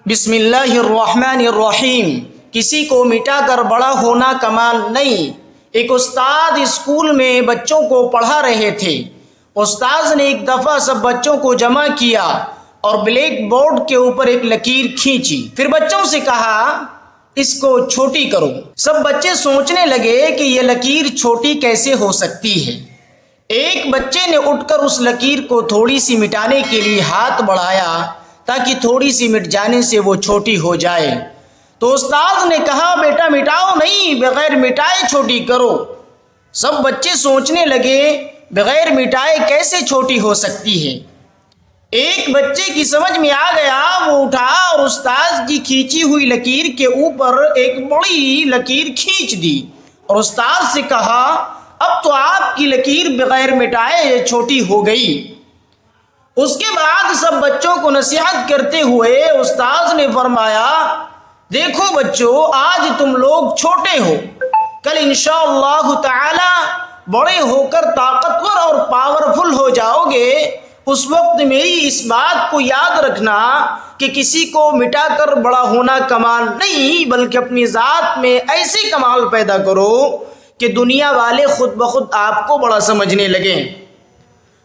بسم اللہ الرحمن الرحیم۔ کسی کو مٹا کر بڑا ہونا کمال نہیں۔ ایک استاد اسکول میں بچوں کو پڑھا رہے تھے۔ استاد نے ایک دفعہ سب بچوں کو جمع کیا اور بلیک بورڈ کے اوپر ایک لکیر کھینچی۔ پھر بچوں سے کہا اس کو چھوٹی کرو۔ سب بچے سوچنے لگے کہ یہ لکیر چھوٹی کیسے ہو سکتی ہے۔ ایک بچے نے اٹھ کر اس لکیر کو تھوڑی سی مٹانے کے لیے ہاتھ بڑھایا تاکہ تھوڑی سی مٹ جانے سے وہ چھوٹی ہو جائے۔ تو استاد نے کہا بیٹا مٹاؤ نہیں، بغیر مٹائے چھوٹی کرو۔ سب بچے سوچنے لگے بغیر مٹائے کیسے چھوٹی ہو سکتی ہے۔ ایک بچے کی سمجھ میں آ گیا، وہ اٹھا اور استاد کی کھینچی ہوئی لکیر کے اوپر ایک بڑی لکیر کھینچ دی اور استاد سے کہا اب تو آپ کی لکیر بغیر مٹائے چھوٹی ہو گئی۔ اس کے بعد سب بچوں کو نصیحت کرتے ہوئے استاد نے فرمایا دیکھو بچوں، آج تم لوگ چھوٹے ہو، کل انشاءاللہ تعالی بڑے ہو کر طاقتور اور پاورفل ہو جاؤ گے۔ اس وقت میری اس بات کو یاد رکھنا کہ کسی کو مٹا کر بڑا ہونا کمال نہیں، بلکہ اپنی ذات میں ایسے کمال پیدا کرو کہ دنیا والے خود بخود آپ کو بڑا سمجھنے لگیں۔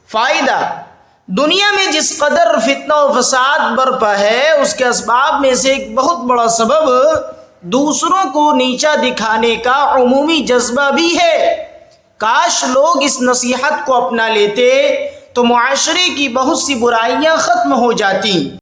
فائدہ: دنیا میں جس قدر فتنہ و فساد برپا ہے، اس کے اسباب میں سے ایک بہت بڑا سبب دوسروں کو نیچا دکھانے کا عمومی جذبہ بھی ہے۔ کاش لوگ اس نصیحت کو اپنا لیتے تو معاشرے کی بہت سی برائیاں ختم ہو جاتی۔